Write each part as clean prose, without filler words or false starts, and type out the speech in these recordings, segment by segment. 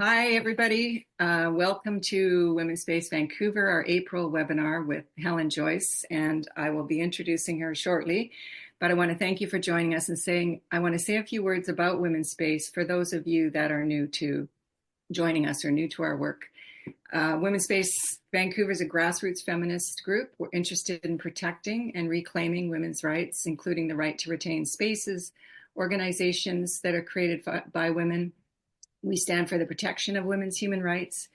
Hi, everybody. Welcome to Women's Space Vancouver, our April webinar with Helen Joyce, and I will be introducing her shortly. But I want to thank you for joining us and I want to say a few words about Women's Space for those of you that are new to joining us or new to our work. Women's Space Vancouver is a grassroots feminist group. We're interested in protecting and reclaiming women's rights, including the right to retain spaces, organizations that are created by women. We stand for the protection of women's human rights,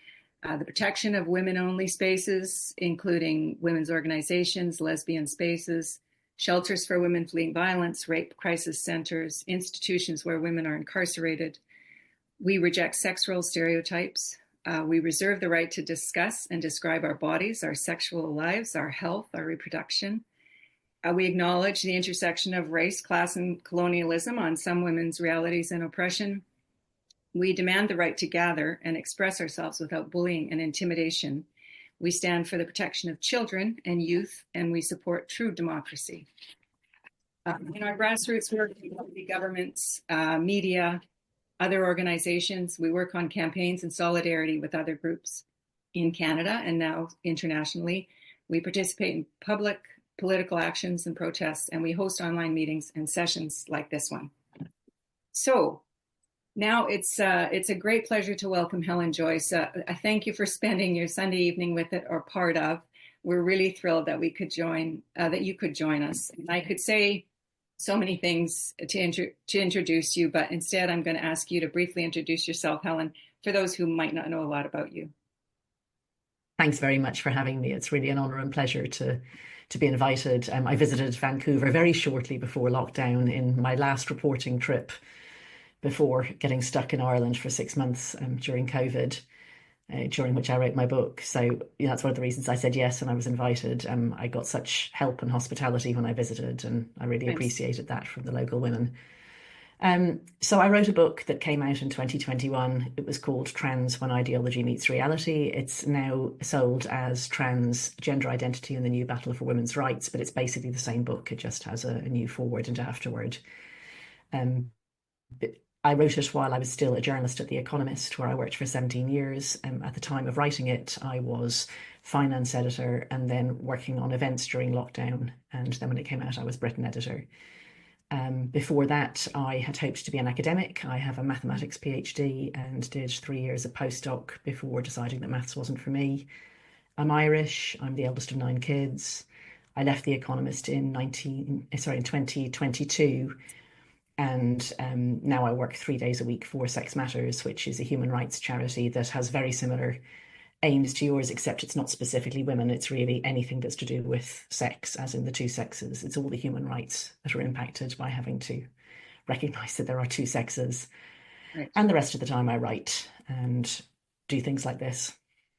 the protection of women-only spaces, including women's organizations, lesbian spaces, shelters for women fleeing violence, rape crisis centers, institutions where women are incarcerated. We reject sex role stereotypes. We reserve the right to discuss and describe our bodies, our sexual lives, our health, our reproduction. We acknowledge the intersection of race, class, and colonialism on some women's realities and oppression. We demand the right to gather and express ourselves without bullying and intimidation. We stand for the protection of children and youth, and we support true democracy. In our grassroots work, we governments, media, other organizations. We work on campaigns in solidarity with other groups in Canada and now internationally. We participate in public political actions and protests, and we host online meetings and sessions like this one. So, now it's a great pleasure to welcome Helen Joyce. I thank you for spending your Sunday evening with it or part of. We're really thrilled that we could that you could join us. And I could say so many things to introduce you, but instead I'm going to ask you to briefly introduce yourself, Helen, for those who might not know a lot about you. Thanks very much for having me. It's really an honor and pleasure to be invited. I visited Vancouver very shortly before lockdown in my last reporting trip, before getting stuck in Ireland for 6 months during COVID, during which I wrote my book. So that's one of the reasons I said yes and I was invited. I got such help and hospitality when I visited, and I really appreciated that from the local women. So I wrote a book that came out in 2021. It was called Trans When Ideology Meets Reality. It's now sold as Trans Gender Identity and the New Battle for Women's Rights, but it's basically the same book. It just has a new foreword and afterword. I wrote it while I was still a journalist at The Economist, where I worked for 17 years. At the time of writing it, I was finance editor and then working on events during lockdown. And then when it came out, I was Britain editor. Before that, I had hoped to be an academic. I have a mathematics PhD and did 3 years of postdoc before deciding that maths wasn't for me. I'm Irish. I'm the eldest of 9 kids. I left The Economist in 2022. And now I work 3 days a week for Sex Matters, which is a human rights charity that has very similar aims to yours, except it's not specifically women. It's really anything that's to do with sex, as in the two sexes. It's all the human rights that are impacted by having to recognise that there are two sexes. Right. And the rest of the time I write and do things like this.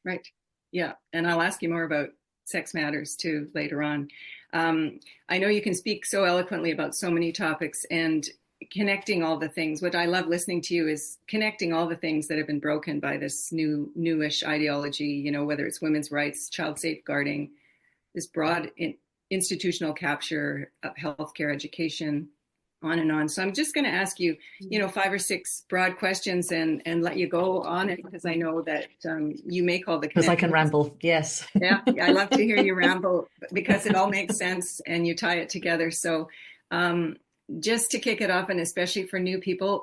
Right. Yeah. And I'll ask you more about Sex Matters too later on. I know you can speak so eloquently about so many topics and connecting all the things. What I love listening to you is connecting all the things that have been broken by this newish ideology, whether it's women's rights, child safeguarding, this broad institutional capture of healthcare, education, on and on. So I'm just going to ask you, 5 or 6 broad questions and let you go on it, because I know that you make all the connections. Because I can ramble, yes. Yeah, I love to hear you ramble because it all makes sense and you tie it together. So just to kick it off, and especially for new people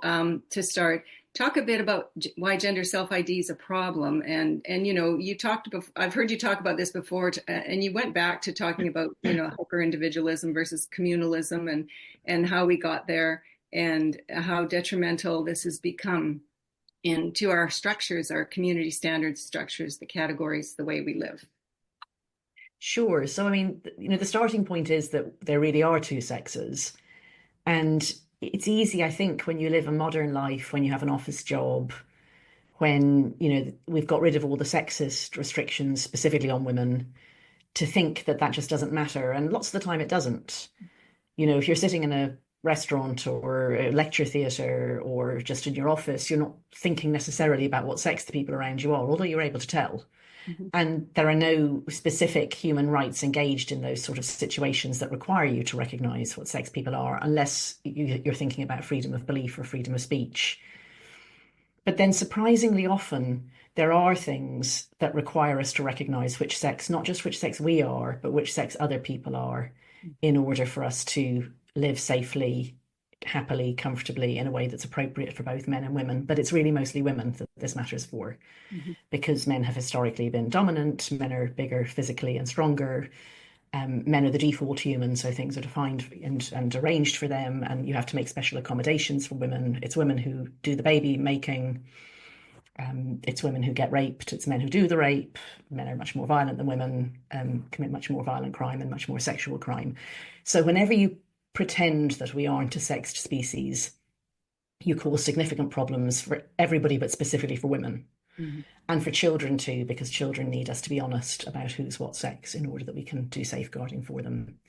to start, talk a bit about why gender self-ID is a problem. And you talked about, I've heard you talk about this before, and you went back to talking about, hyperindividualism versus communalism and how we got there and how detrimental this has become into our structures, our community standards structures, the categories, the way we live. Sure. So, the starting point is that there really are two sexes. And it's easy, I think, when you live a modern life, when you have an office job, when, we've got rid of all the sexist restrictions, specifically on women, to think that just doesn't matter. And lots of the time it doesn't. If you're sitting in a restaurant or a lecture theatre or just in your office, you're not thinking necessarily about what sex the people around you are, although you're able to tell. Mm-hmm. And there are no specific human rights engaged in those sort of situations that require you to recognise what sex people are, unless you're thinking about freedom of belief or freedom of speech. But then surprisingly often, there are things that require us to recognize which sex, not just which sex we are, but which sex other people are, in order for us to live safely, happily, comfortably in a way that's appropriate for both men and women. But it's really mostly women that this matters for, Mhm. because men have historically been dominant, men are bigger physically and stronger. Men are the default human, so things are defined and arranged for them, and you have to make special accommodations for women. It's women who do the baby making. It's women who get raped. It's men who do the rape. Men are much more violent than women, commit much more violent crime and much more sexual crime. So whenever you pretend that we aren't a sexed species, you cause significant problems for everybody, but specifically for women. Mhm. And for children too, because children need us to be honest about who's what sex in order that we can do safeguarding for them.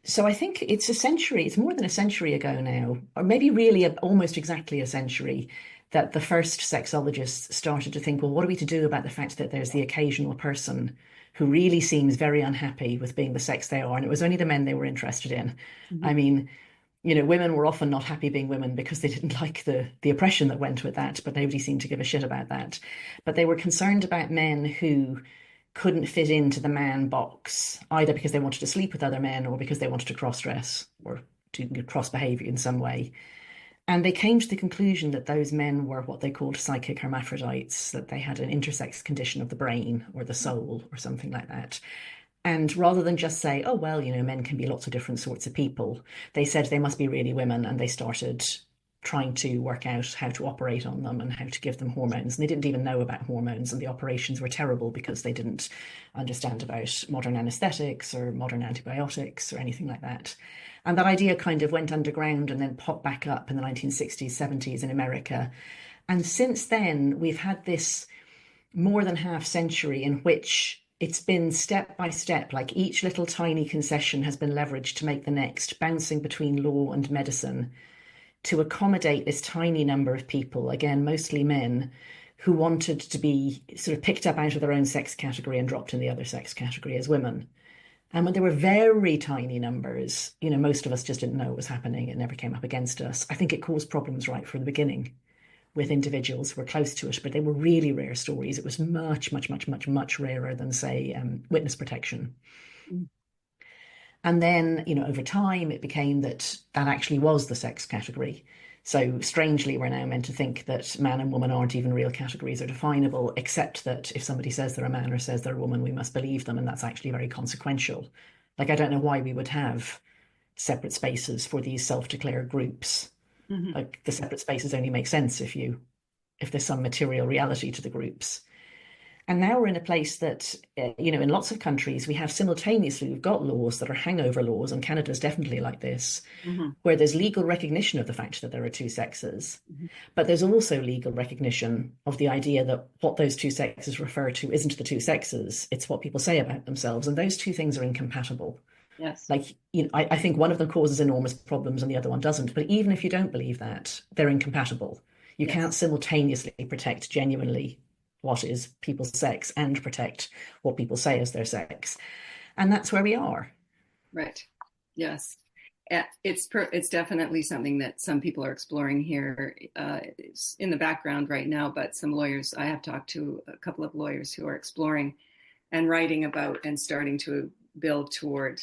So I think it's more than a century ago now, or maybe really almost exactly a century, that the first sexologists started to think, well, what are we to do about the fact that there's the occasional person who really seems very unhappy with being the sex they are? And it was only the men they were interested in. Mhm. I mean, women were often not happy being women because they didn't like the oppression that went with that, but nobody seemed to give a shit about that. But they were concerned about men who couldn't fit into the man box, either because they wanted to sleep with other men or because they wanted to cross dress or to cross behavior in some way. And they came to the conclusion that those men were what they called psychic hermaphrodites, that they had an intersex condition of the brain or the soul or something like that. And rather than just say, oh, well, men can be lots of different sorts of people, they said they must be really women. And they started trying to work out how to operate on them and how to give them hormones. And they didn't even know about hormones. And the operations were terrible because they didn't understand about modern anesthetics or modern antibiotics or anything like that. And that idea kind of went underground and then popped back up in the 1960s, 70s in America. And since then, we've had this more than half century in which it's been step by step, like each little tiny concession has been leveraged to make the next, bouncing between law and medicine to accommodate this tiny number of people, again, mostly men, who wanted to be sort of picked up out of their own sex category and dropped in the other sex category as women. And when they were very tiny numbers, most of us just didn't know what was happening. It never came up against us. I think it caused problems right from the beginning with individuals who were close to it, but they were really rare stories. It was much, much, much, much, much rarer than, say, witness protection. Mhm. And then, over time, it became that actually was the sex category. So strangely, we're now meant to think that man and woman aren't even real categories or definable, except that if somebody says they're a man or says they're a woman, we must believe them. And that's actually very consequential. Like, I don't know why we would have separate spaces for these self-declared groups. Mhm. Like, the separate spaces only make sense if there's some material reality to the groups. And now we're in a place that, in lots of countries, we have simultaneously, we've got laws that are hangover laws, and Canada's definitely like this, Mhm. where there's legal recognition of the fact that there are two sexes. Mhm. But there's also legal recognition of the idea that what those two sexes refer to isn't the two sexes, it's what people say about themselves. And those two things are incompatible. Yes. Like, I think one of them causes enormous problems and the other one doesn't. But even if you don't believe that, they're incompatible. You can't Yes. simultaneously protect genuinely what is people's sex and protect what people say is their sex. And that's where we are. Right. Yes. It's definitely something that some people are exploring here. It's in the background right now, but some lawyers, I have talked to a couple of lawyers who are exploring and writing about and starting to build toward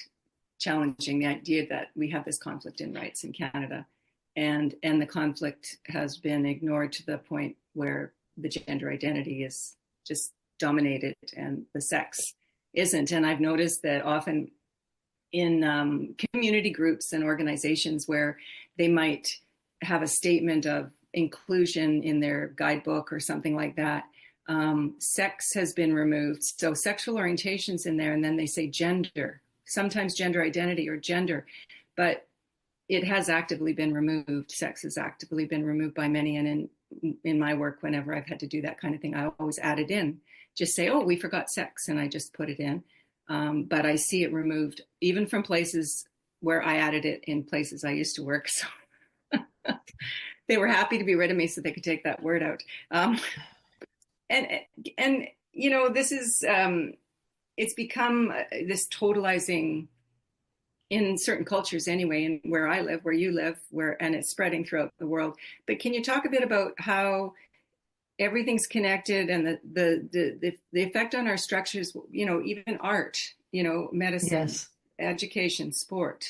challenging the idea that we have this conflict in rights in Canada, and the conflict has been ignored to the point where the gender identity is just dominated and the sex isn't. And I've noticed that often in community groups and organizations where they might have a statement of inclusion in their guidebook or something like that, sex has been removed. So sexual orientation's in there, and then they say gender, sometimes gender identity or gender, but it has actively been removed. Sex has actively been removed by many. And in my work, whenever I've had to do that kind of thing, I always add it in. Just say, oh, we forgot sex, and I just put it in. But I see it removed even from places where I added it in places I used to work. So they were happy to be rid of me so they could take that word out. And this is it's become this totalizing in certain cultures anyway, and where I live, where you live, where and it's spreading throughout the world. But can you talk a bit about how everything's connected and the effect on our structures, even art, medicine, Yes. education, sport.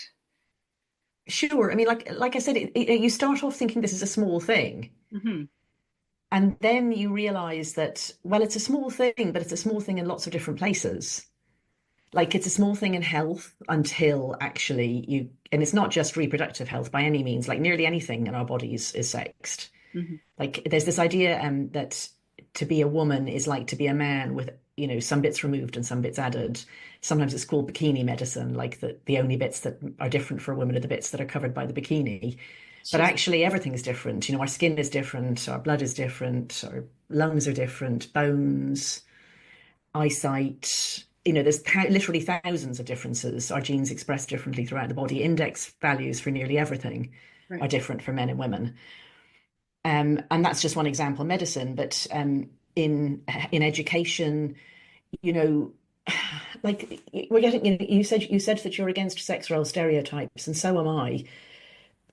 Sure. I mean, like I said, you start off thinking this is a small thing, Mm-hmm. and then you realize that, well, it's a small thing, but it's a small thing in lots of different places. Like it's a small thing in health until actually and it's not just reproductive health by any means, like nearly anything in our bodies is sexed. Mm-hmm. Like there's this idea that to be a woman is like to be a man with, some bits removed and some bits added. Sometimes it's called bikini medicine, like the only bits that are different for women are the bits that are covered by the bikini. But She's actually everything is different. Our skin is different, our blood is different, our lungs are different, bones, eyesight. There's literally thousands of differences. Our genes express differently throughout the body. Index values for nearly everything are right. different for men and women. And that's just one example, medicine. But in education, you know, like we're getting. You said that you're against sex role stereotypes, and so am I.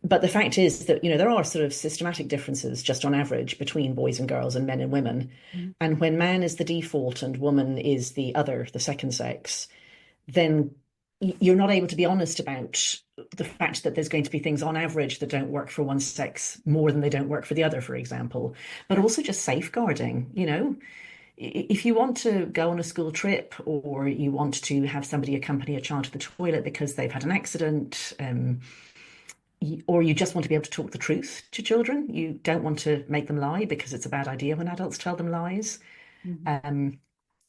But the fact is that there are sort of systematic differences just on average between boys and girls and men and women. Mm-hmm. And when man is the default and woman is the other, the second sex, then you're not able to be honest about the fact that there's going to be things on average that don't work for one sex more than they don't work for the other, for example. But Right. also just safeguarding, if you want to go on a school trip or you want to have somebody accompany a child to the toilet because they've had an accident, or you just want to be able to talk the truth to children, you don't want to make them lie because it's a bad idea when adults tell them lies. Mm-hmm. Um,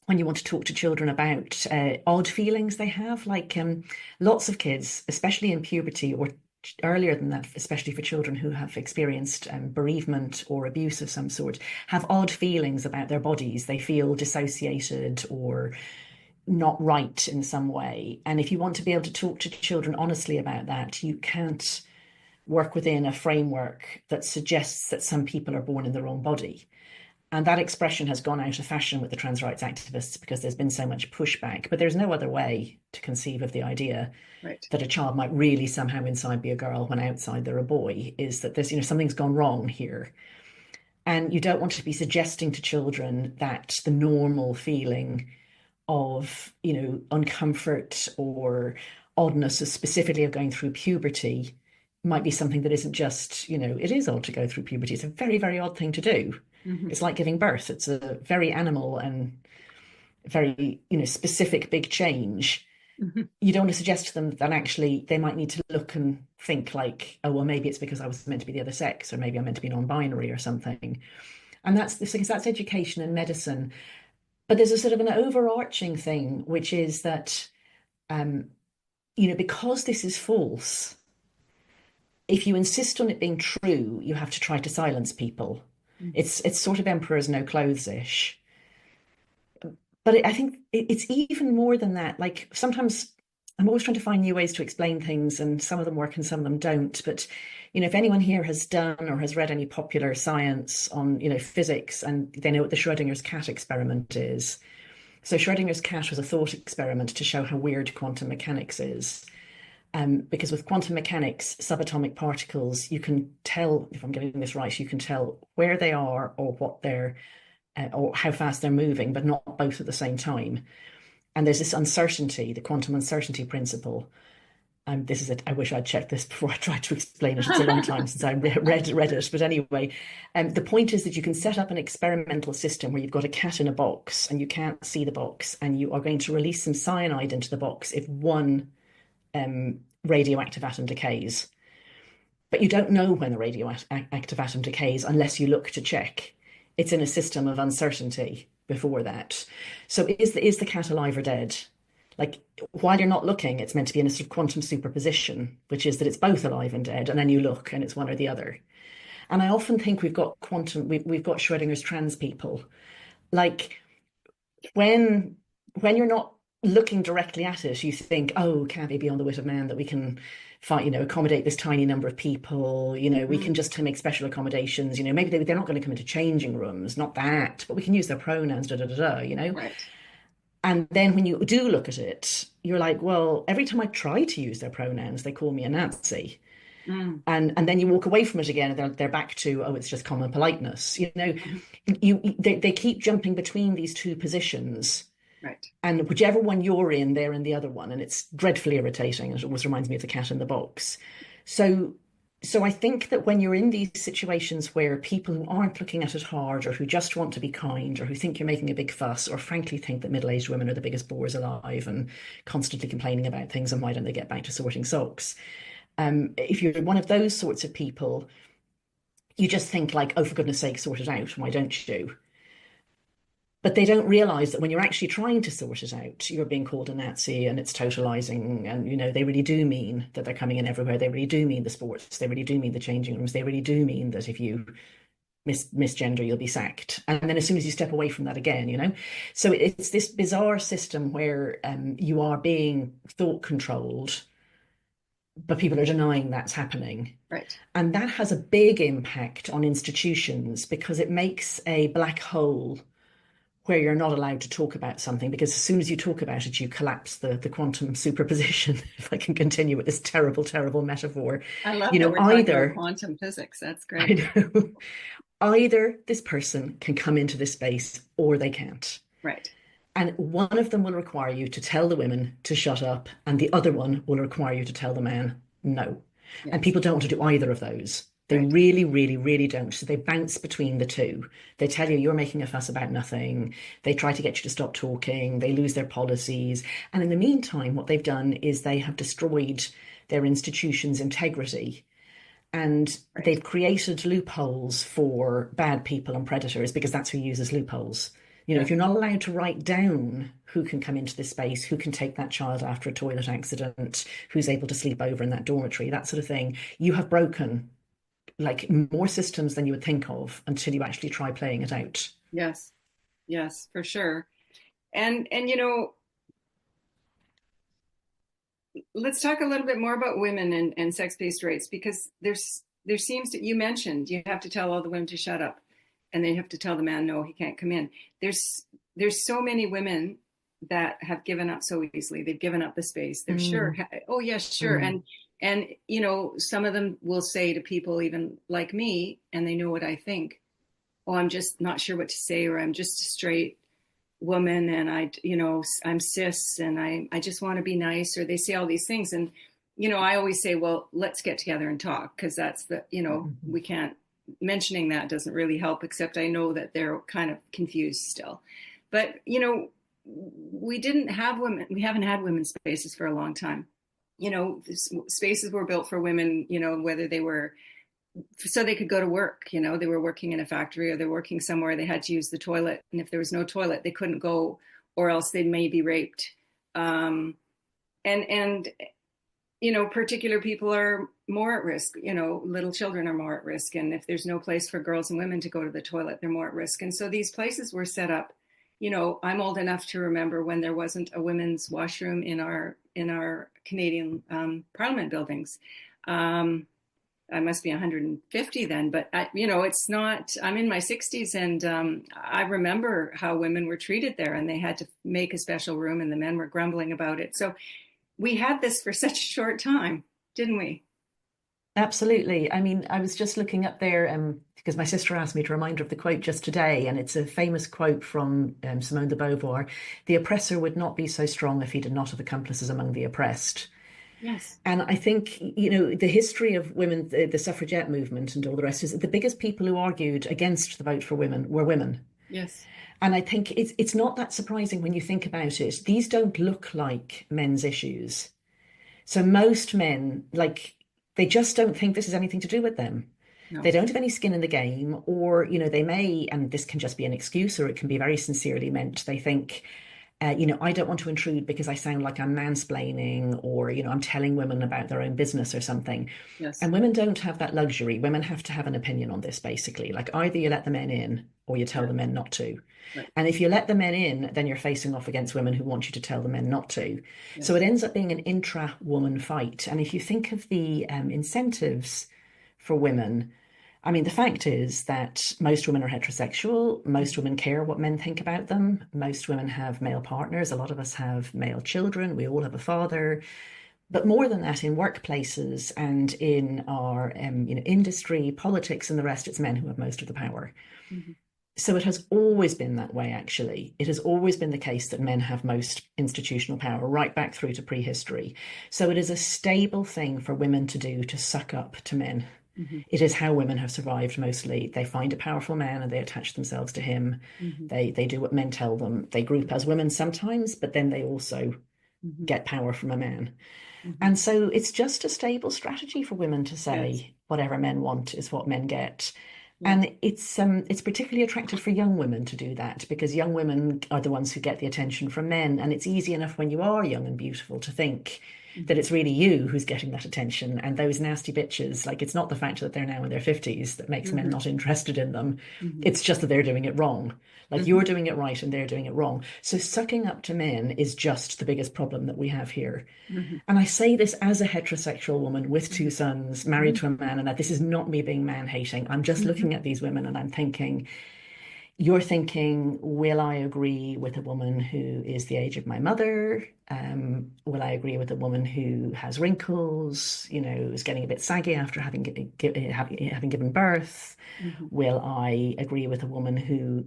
when you want to talk to children about odd feelings they have, like lots of kids, especially in puberty or earlier than that, especially for children who have experienced bereavement or abuse of some sort, have odd feelings about their bodies. They feel dissociated or not right in some way. And if you want to be able to talk to children honestly about that, you can't work within a framework that suggests that some people are born in the wrong body. And that expression has gone out of fashion with the trans rights activists because there's been so much pushback. But there's no other way to conceive of the idea Right. that a child might really somehow inside be a girl when outside they're a boy, is that there's, something's gone wrong here. And you don't want to be suggesting to children that the normal feeling of, uncomfort or oddness, specifically of going through puberty, might be something that isn't just, it is odd to go through puberty. It's a very, very odd thing to do. Mm-hmm. It's like giving birth. It's a very animal and very, specific big change. Mm-hmm. You don't want to suggest to them that actually they might need to look and think like, oh, well, maybe it's because I was meant to be the other sex, or maybe I'm meant to be non-binary or something. And that's education and medicine. But there's a sort of an overarching thing, which is that, um, because this is false, if you insist on it being true, you have to try to silence people. Mm-hmm. It's sort of emperor's no clothes-ish. But I think it's even more than that. Like sometimes I'm always trying to find new ways to explain things, and some of them work and some of them don't. But if anyone here has done or has read any popular science on, physics, and they know what the Schrodinger's cat experiment is. So Schrodinger's cat was a thought experiment to show how weird quantum mechanics is. Because with quantum mechanics, subatomic particles, you can tell, if I'm getting this right, you can tell where they are or what they're, or how fast they're moving, but not both at the same time. And there's this uncertainty, the quantum uncertainty principle. This is it. I wish I'd checked this before I tried to explain it. It's a long time since I read it. But anyway, the point is that you can set up an experimental system where you've got a cat in a box and you can't see the box, and you are going to release some cyanide into the box if one radioactive atom decays. But you don't know when the radioactive atom decays unless you look to check. It's in a system of uncertainty before that. So is the cat alive or dead? Like while you're not looking, it's meant to be in a sort of quantum superposition, which is that it's both alive and dead, and then you look and it's one or the other. And I often think we've got Schrodinger's trans people. Like when you're not looking directly at it, you think, oh, can't it be on the wit of man that we can find, accommodate this tiny number of people, we Mm-hmm. can just make special accommodations, maybe they're not going to come into changing rooms, not that, but we can use their pronouns, da da da da. Right. And then when you do look at it, you're like, well, every time I try to use their pronouns, they call me a Nazi. Mm. And then you walk away from it again, and they're back to, oh, it's just common politeness. Mhm. They keep jumping between these two positions, Right. and whichever one you're in, they're in the other one, and it's dreadfully irritating. It always reminds me of the cat in the box. So, so I think that when you're in these situations where people who aren't looking at it hard, or who just want to be kind, or who think you're making a big fuss, or frankly think that middle-aged women are the biggest bores alive and constantly complaining about things, and why don't they get back to sorting socks? If you're one of those sorts of people, you just think like, oh, for goodness sake, sort it out. Why don't you? But they don't realize that when you're actually trying to sort it out, you're being called a Nazi and it's totalizing. And, they really do mean that they're coming in everywhere. They really do mean the sports. They really do mean the changing rooms. They really do mean that if you misgender, you'll be sacked. And then as soon as you step away from that again. So it's this bizarre system where you are being thought controlled, but people are denying that's happening. Right. And that has a big impact on institutions because it makes a black hole where you're not allowed to talk about something, because as soon as you talk about it, you collapse the quantum superposition, if I can continue with this terrible, terrible metaphor. I love that we're talking about Either, quantum physics. That's I great. know, either this person can come into this space or they can't. Right. And one of them will require you to tell the women to shut up, and the other one will require you to tell the man no. And Yes. people don't want to do either of those. They Right. really, really, really don't. So they bounce between the two. They tell you you're making a fuss about nothing. They try to get you to stop talking. They lose their policies. And in the meantime, what they've done is they have destroyed their institution's integrity. And Right. they've created loopholes for bad people and predators, because that's who uses loopholes. If Yes. you're not allowed to write down who can come into this space, who can take that child after a toilet accident, who's able to sleep over in that dormitory, that sort of thing, you have broken like more systems than you would think of until you actually try playing it out. Yes. Yes, for sure. And let's talk a little bit more about women and sex-based rights, because there seems to, you mentioned you have to tell all the women to shut up, and then you have to tell the man no, he can't come in. There's so many women that have given up so easily. They've given up the space. They're sure, Mm, oh yes, sure. mm, And some of them will say to people even like me, and they know what I think, oh, I'm just not sure what to say, or I'm just a straight woman, and I'm cis, and I just want to be nice, or they say all these things. And I always say, well, let's get together and talk, because that's mm, we can't, mentioning that doesn't really help, except I know that they're kind of confused still. But we haven't had women's spaces for a long time. Spaces were built for women, whether they were so they could go to work. They were working in a factory, or they're working somewhere, they had to use the toilet, and if there was no toilet they couldn't go, or else they may be raped. And particular people are more at risk. Little children are more at risk, and if there's no place for girls and women to go to the toilet, they're more at risk. And so these places were set up. I'm old enough to remember when there wasn't a women's washroom in our Canadian Parliament buildings. I must be 150 then, but it's not. I'm in my 60s, and I remember how women were treated there, and they had to make a special room, and the men were grumbling about it. So we had this for such a short time, didn't we? absolutely. I mean, I was just looking up there because my sister asked me to remind her of the quote just today, and it's a famous quote from Simone de Beauvoir: "The oppressor would not be so strong if he did not have accomplices among the oppressed." Yes. And I think, the history of women, the suffragette movement and all the rest, is that the biggest people who argued against the vote for women were women. Yes. And I think it's not that surprising when you think about it. These don't look like men's issues. So most men, like, they just don't think this is anything to do with them. They No. don't have any skin in the game, or, they may, and this can just be an excuse, or it can be very sincerely meant. They think, I don't want to intrude because I sound like I'm mansplaining, or, I'm telling women about their own business or something. Yes. And women don't have that luxury. Women have to have an opinion on this, basically. Like, either you let the men in or you tell Right. the men not to. Right. And if you let the men in, then you're facing off against women who want you to tell the men not to. So it Yes. ends up being an intra-woman fight. And if you think of the incentives for women, I mean, the fact is that most women are heterosexual. Most women care what men think about them. Most women have male partners. A lot of us have male children. We all have a father. But more than that, in workplaces and in our industry, politics, and the rest, it's men who have most of the power. Mm-hmm. So it has always been that way, actually. It has always been the case that men have most institutional power, right back through to prehistory. So it is a stable thing for women to do to suck up to men. Mm-hmm. It is how women have survived mostly. They find a powerful man and they attach themselves to him. Mm-hmm. They do what men tell them. They group as women sometimes, but then they also Mm-hmm. get power from a man. Mm-hmm. And so it's just a stable strategy for women to Yes. say whatever men want is what men get. Yeah. And it's particularly attractive for young women to do that because young women are the ones who get the attention from men. And it's easy enough when you are young and beautiful to think that it's really you who's getting that attention. And those nasty bitches, like it's not the fact that they're now in their 50s that makes men Mm-hmm. not interested in them. Mm-hmm. It's just that they're doing it wrong. Like Mm-hmm. you're doing it right and they're doing it wrong. So sucking up to men is just the biggest problem that we have here. Mm-hmm. And I say this as a heterosexual woman with two Mm-hmm. sons, married to a man, and that this is not me being man hating. I'm just Mm-hmm. looking at these women and I'm thinking, you're thinking, will I agree with a woman who is the age of my mother? Will I agree with a woman who has wrinkles, is getting a bit saggy after having given birth? Mm-hmm. Will I agree with a woman who,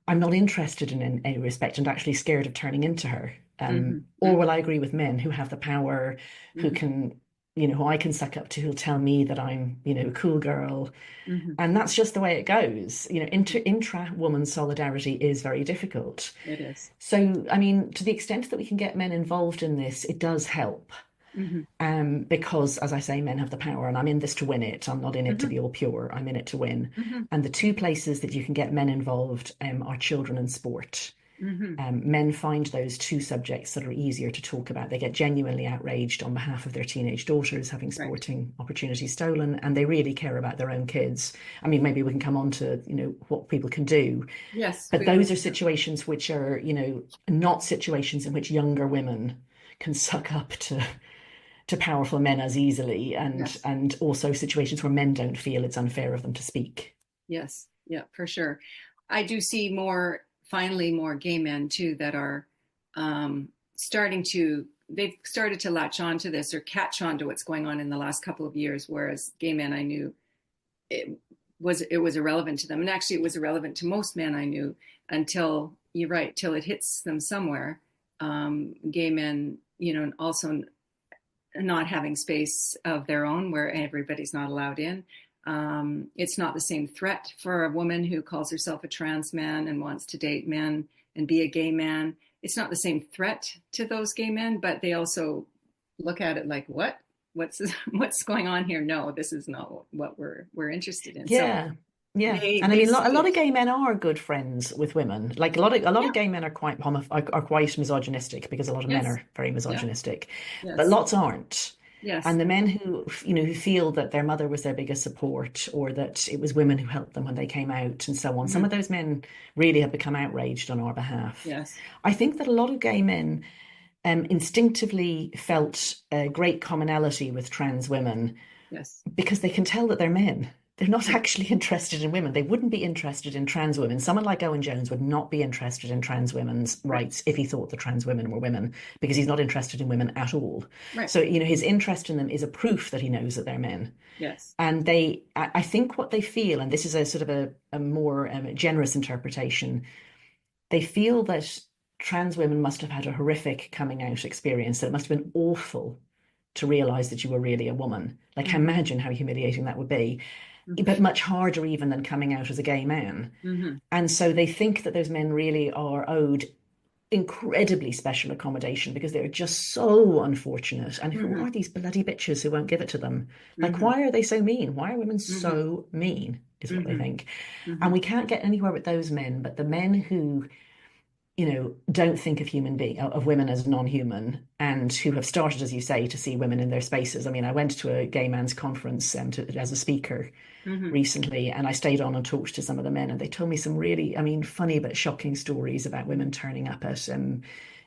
I'm not interested in any respect and actually scared of turning into her? Mm-hmm. Or will I agree with men who have the power, who Mm-hmm. can, who I can suck up to, who'll tell me that I'm, a cool girl? Mm-hmm. And that's just the way it goes. Intra-woman solidarity is very difficult. It is. So, I mean, to the extent that we can get men involved in this, it does help. Mm-hmm. Because, as I say, men have the power, and I'm in this to win it. I'm not in it to Mm-hmm. be all pure. I'm in it to win. Mm-hmm. And the two places that you can get men involved are children and sport. Mm-hmm. Men find those two subjects that are easier to talk about. They get genuinely outraged on behalf of their teenage daughters having Right. sporting opportunities stolen, and they really care about their own kids. I mean, maybe we can come on to, what people can do. Yes. But those are situations which are, not situations in which younger women can suck up to powerful men as easily, and Yes. and also situations where men don't feel it's unfair of them to speak. Yes. Yeah, for sure. I do see finally more gay men too that are they've started to latch on to this or catch on to what's going on in the last couple of years, whereas gay men I knew it was irrelevant to them. And actually it was irrelevant to most men I knew until, you're right, till it hits them somewhere. Gay men, also not having space of their own where everybody's not allowed in. It's not the same threat for a woman who calls herself a trans man and wants to date men and be a gay man. It's not the same threat to those gay men, but they also look at it like, what's going on here? No, this is not what we're interested in. Yeah. So Yeah, and I they mean, a see lot it. of gay men are good friends with women. Like a lot Yeah. of gay men are quite are quite misogynistic because a lot of men Yes. are very Yeah. misogynistic, but Yes. lots aren't. Yes. And the men who feel that their mother was their biggest support, or that it was women who helped them when they came out, and so on. Some Mm-hmm. of those men really have become outraged on our behalf. Yes. I think that a lot of gay men instinctively felt a great commonality with trans women Yes. because they can tell that they're men. They're not Right. actually interested in women. They wouldn't be interested in trans women. Someone like Owen Jones would not be interested in trans women's Right. rights if he thought that trans women were women, because he's not interested in women at all. Right. So, his interest in them is a proof that he knows that they're men. Yes. And I think what they feel, and this is a sort of a more generous interpretation, they feel that trans women must have had a horrific coming out experience, that it must have been awful to realize that you were really a woman. Like, Mm-hmm. imagine how humiliating that would be, Mm-hmm. but much harder even than coming out as a gay man. Mm-hmm. And so they think that those men really are owed incredibly special accommodation because they're just so unfortunate. And who Mm-hmm. are these bloody bitches who won't give it to them? Like, Mm-hmm. why are they so mean? Why are women Mm-hmm. so mean, is what they Mm-hmm. think. Mm-hmm. And we can't get anywhere with those men, but the men who don't think of women as non-human, and who have started, as you say, to see women in their spaces. I mean, I went to a gay man's conference as a speaker Mm-hmm. recently, and I stayed on and talked to some of the men, and they told me some really, I mean, funny but shocking stories about women turning up at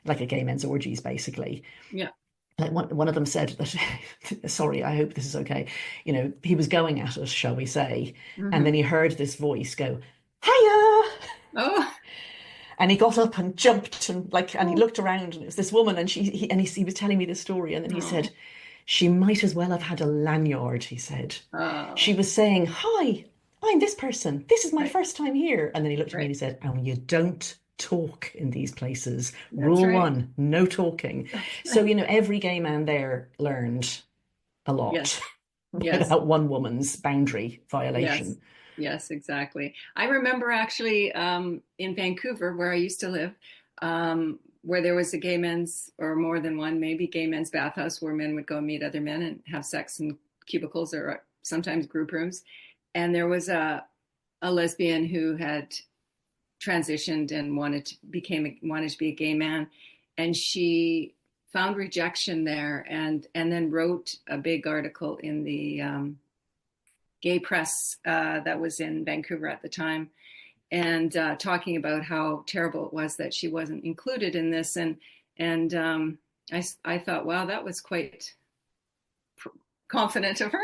like a gay men's orgies, basically. Yeah. like one of them said that, sorry, I hope this is okay. He was going at us, shall we say, and then Hmm. he heard this voice go, "Hiya!" Oh, And he got up and jumped and he oh, looked around and it was this woman and he was telling me this story and then he said, oh, she might as well have had a lanyard, he said. She oh, was saying, "Hi, I'm this person. This is my right, first time here." And then he looked at me and right. he said, "And you don't talk in these places. That's Rule right. one, no talking." That's So, right. every gay man there learned a Yes, lot about yes, that one woman's boundary yes, violation. yes, exactly. I remember actually in Vancouver, where I used to live, where there was a gay men's, or more than one, maybe gay men's bathhouse where men would go meet other men and have sex in cubicles or sometimes group rooms. And there was a lesbian who had transitioned and wanted to be a gay man, and she found rejection there, and then wrote a big article in the gay press that was in Vancouver at the time, and talking about how terrible it was that she wasn't included in this, and I thought, wow, that was quite confident of her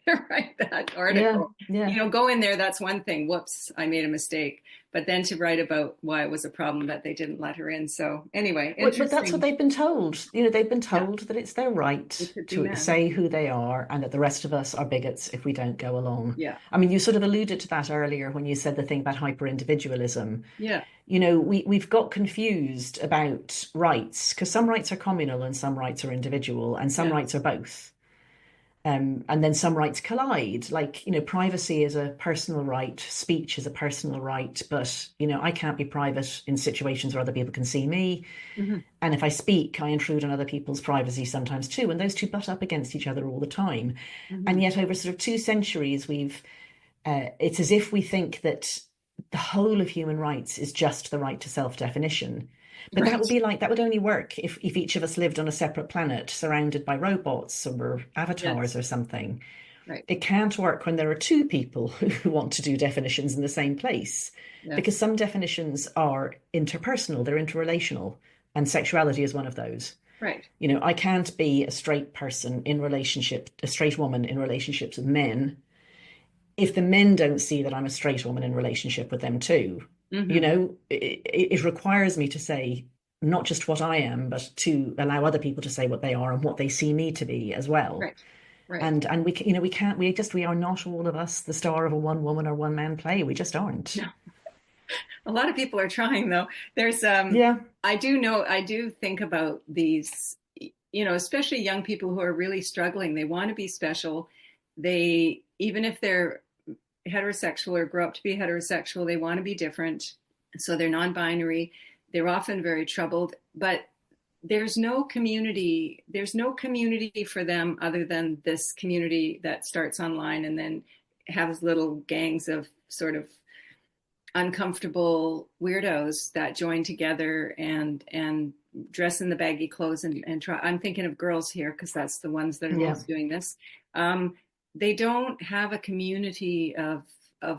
to write that Yeah, article. yeah. Go in there, that's one thing. Whoops, I made a mistake. But then to write about why it was a problem that they didn't let her in. So anyway, But that's what interesting. they've been told. They've been Yeah, told that it's their right it could be to men. say who they are and that the rest of us are bigots if we don't go along. Yeah, I mean, you sort of alluded to that earlier when you said the thing about hyperindividualism. yeah, We've got confused about rights because some rights are communal and some rights are individual and some yeah. rights are both. And then some rights collide. Like, privacy is a personal right, speech is a personal right, but, I can't be private in situations where other people can see me. Hmm. And if I speak, I intrude on other people's privacy sometimes too. And those two butt up against each other all the time. And Hmm. yet, over sort of 2 centuries, it's as if we think that the whole of human rights is just the right to self-definition. But Right. that would only work if each of us lived on a separate planet surrounded by robots or avatars Yes. or something. Right. It can't work when there are two people who want to do definitions in the same place, because Yes. some definitions are interpersonal, they're interrelational, and sexuality is one of those. Right. I can't be a straight person in relationship, a straight woman in relationships with men if the men don't see that I'm a straight woman in relationship with them too. Hmm. It requires me to say not just what I am, but to allow other people to say what they are and what they see me to be as well. Right. Right. And we are not all of us the star of a one woman or one man play. We just aren't. No. A lot of people are trying though. There's Yeah, I do think about these, especially young people who are really struggling. They want to be special. They, even if they're heterosexual or grow up to be heterosexual, they want to be different. So they're non-binary. They're often very troubled, but there's no community for them other than this community that starts online and then has little gangs of sort of uncomfortable weirdos that join together and dress in the baggy clothes and try. I'm thinking of girls here because that's the ones that are yeah, most doing this. Um, they don't have a community of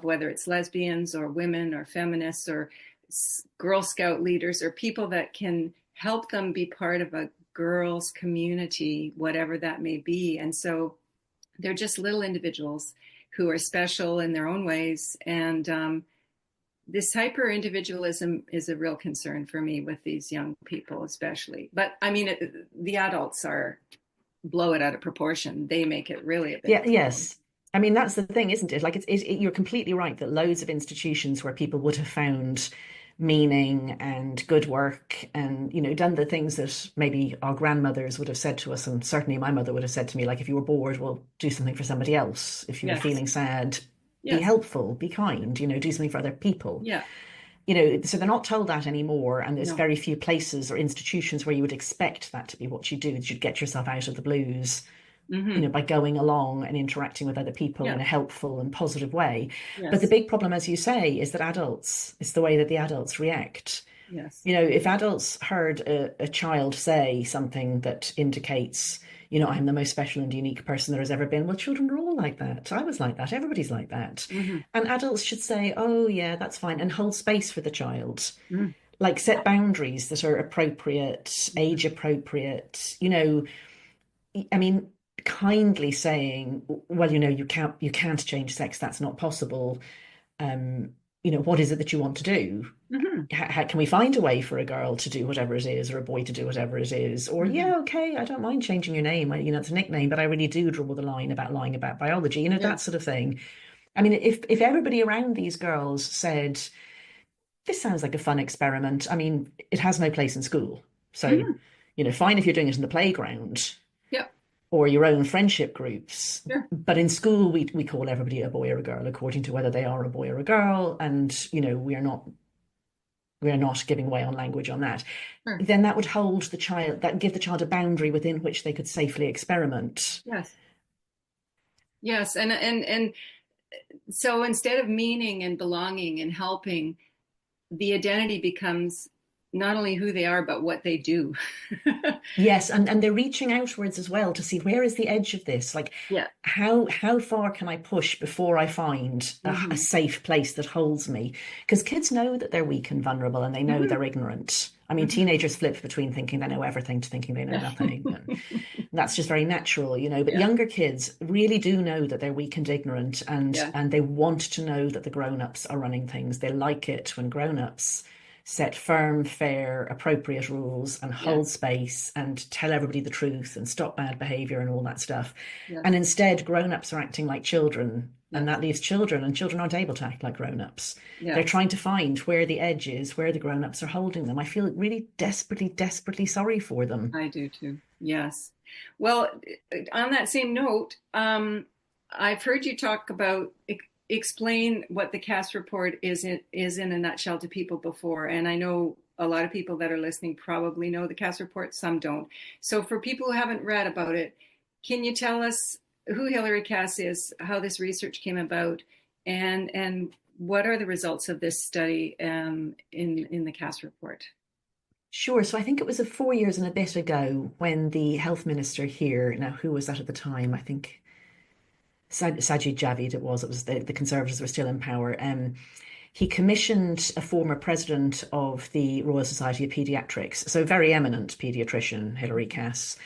whether it's lesbians or women or feminists or Girl Scout leaders or people that can help them be part of a girls community, whatever that may be. And so they're just little individuals who are special in their own ways. And this hyper individualism is a real concern for me with these young people, especially. But I mean, the adults are blow it out of proportion. They make it really a yeah, big problem. yes. I mean, that's the thing, isn't it? Like, you're completely right that loads of institutions where people would have found meaning and good work and, done the things that maybe our grandmothers would have said to us. And certainly my mother would have said to me, like, if you were bored, well, do something for somebody else. If you were Yes. feeling sad, be Yes. helpful, be kind, do something for other people. Yeah. So they're not told that anymore. And there's No. very few places or institutions where you would expect that to be what you do, that you'd get yourself out of the blues Hmm. by going along and interacting with other people in Yeah. a helpful and positive way. But the Yes. big problem, as you say, is that it's the way that the adults react. Yes. If adults heard a child say something that indicates, I'm the most special and unique person there has ever been, well, children are all like that. I was like that. Everybody's like that. Hmm. And adults should say, oh, yeah, that's fine, and hold space for the child. Hmm. Like set boundaries that are appropriate, age appropriate, I mean, kindly saying, well, you can't change sex, that's not possible. Um, what is it that you want to do? Hmm. How can we find a way for a girl to do whatever it is, or a boy to do whatever it is? Or, Hmm. yeah, okay, I don't mind changing your name. It's a nickname, but I really do draw the line about lying about biology, Yeah. that sort of thing. I mean, if everybody around these girls said, this sounds like a fun experiment. I mean, it has no place in school. So, Hmm. fine if you're doing it in the playground Yep. or your own friendship groups. Sure. But in school, we call everybody a boy or a girl according to whether they are a boy or a girl. And, we're not giving way on language on that. Sure. Then that would give the child a boundary within which they could safely experiment. Yes. Yes. And so instead of meaning and belonging and helping, the identity becomes not only who they are, but what they do. Yes, and they're reaching outwards as well to see where is the edge of this. Like, Yeah. how far can I push before I find a Hmm. safe place that holds me? Because kids know that they're weak and vulnerable, and they know Hmm. they're ignorant. I mean, Hmm. teenagers flip between thinking they know everything to thinking they know Yeah. nothing, and that's just very natural. But Yeah. younger kids really do know that they're weak and ignorant, and Yeah. and they want to know that the grown-ups are running things. They like it when grown-ups set firm, fair, appropriate rules and Yeah. hold space and tell everybody the truth and stop bad behavior and all that stuff. And Yes. instead, grown-ups are acting like children, and Yes. that leaves children, and children aren't able to act like grown-ups. They're Yes. trying to find where the edge is, where the grown-ups are holding them. I feel really desperately, desperately sorry for them. I do too. Yes. Well, on that same note, I've heard you talk about explain what the CAS report is in a nutshell to people before, and I know a lot of people that are listening probably know the CAS report. Some don't. So, for people who haven't read about it, can you tell us who Hilary Cass is, how this research came about, and what are the results of this study in the CAS report? Sure. So I think it was 4 years and a bit ago when the health minister here, now who was that at the time? I think Sajid Javid it was the Conservatives were still in power. He commissioned a former president of the Royal Society of Paediatrics, so a very eminent paediatrician, Hilary Cass,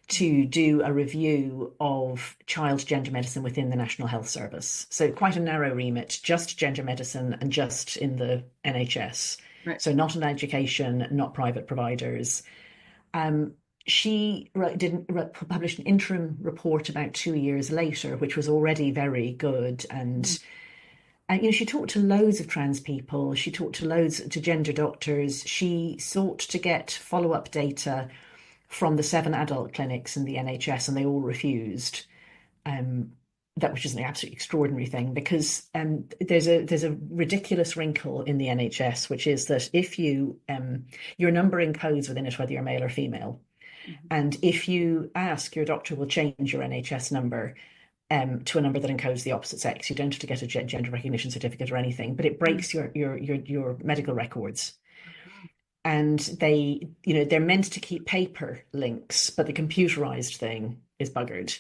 to do a review of child gender medicine within the National Health Service. So quite a narrow remit, just gender medicine and just in the NHS. Right. So not in education, not private providers. Um, she published an interim report about 2 years later, which was already very good. And she talked to loads of trans people. She talked to loads to gender doctors. She sought to get follow-up data from the 7 adult clinics in the NHS, and they all refused. Um, that which is an absolutely extraordinary thing because there's a ridiculous wrinkle in the NHS, which is that if your number encodes within it whether you're male or female, Mhm. and if you ask, your doctor will change your NHS number to a number that encodes the opposite sex. You don't have to get a gender recognition certificate or anything, but it Mhm. breaks your medical records. And they're meant to keep paper links, but the computerized thing is buggered.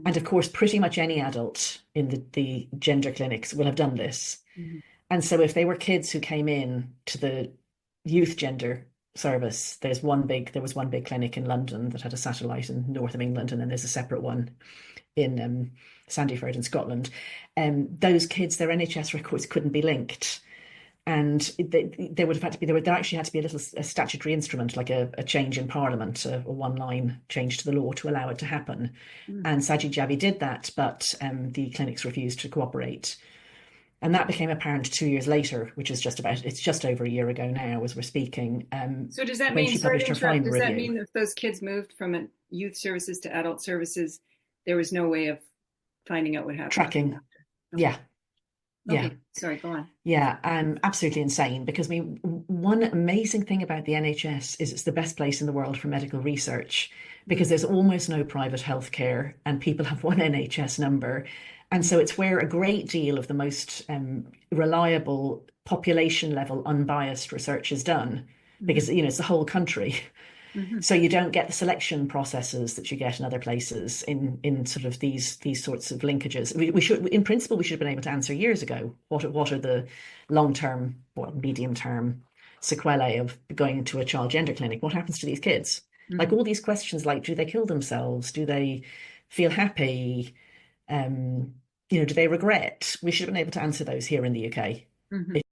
And Mhm. of course, pretty much any adult in the gender clinics will have done this. Mhm. And so if they were kids who came in to the youth gender service, there was one big clinic in London that had a satellite in north of England, and then there's a separate one in Sandyford in Scotland. Those kids, their NHS records couldn't be linked. And they would have had to be there actually had to be a statutory instrument like a change in Parliament, a one line change to the law to allow it to happen. Mhm. And Sajid Javi did that, but the clinics refused to cooperate. And that became apparent 2 years later, which is it's just over a year ago now as we're speaking, So does that when mean, she sorry to published her interrupt, final does that review. mean if those kids moved from youth services to adult services, there was no way of finding out what happened Tracking. after? Yeah, Okay. yeah. Okay. Sorry, go on. Yeah, absolutely insane because I mean, one amazing thing about the NHS is it's the best place in the world for medical research because Mhm. there's almost no private healthcare and people have one NHS number. And Mhm. so it's where a great deal of the most reliable population level unbiased research is done because, Mhm. it's the whole country. Mhm. So you don't get the selection processes that you get in other places in sort of these sorts of linkages. We should, in principle, we should have been able to answer years ago what are the long term, what medium term sequelae of going to a child gender clinic? What happens to these kids? Like Mm-hmm. all these questions, like, do they kill themselves? Do they feel happy? Do they regret? We should have been able to answer those here in the UK. Mm-hmm.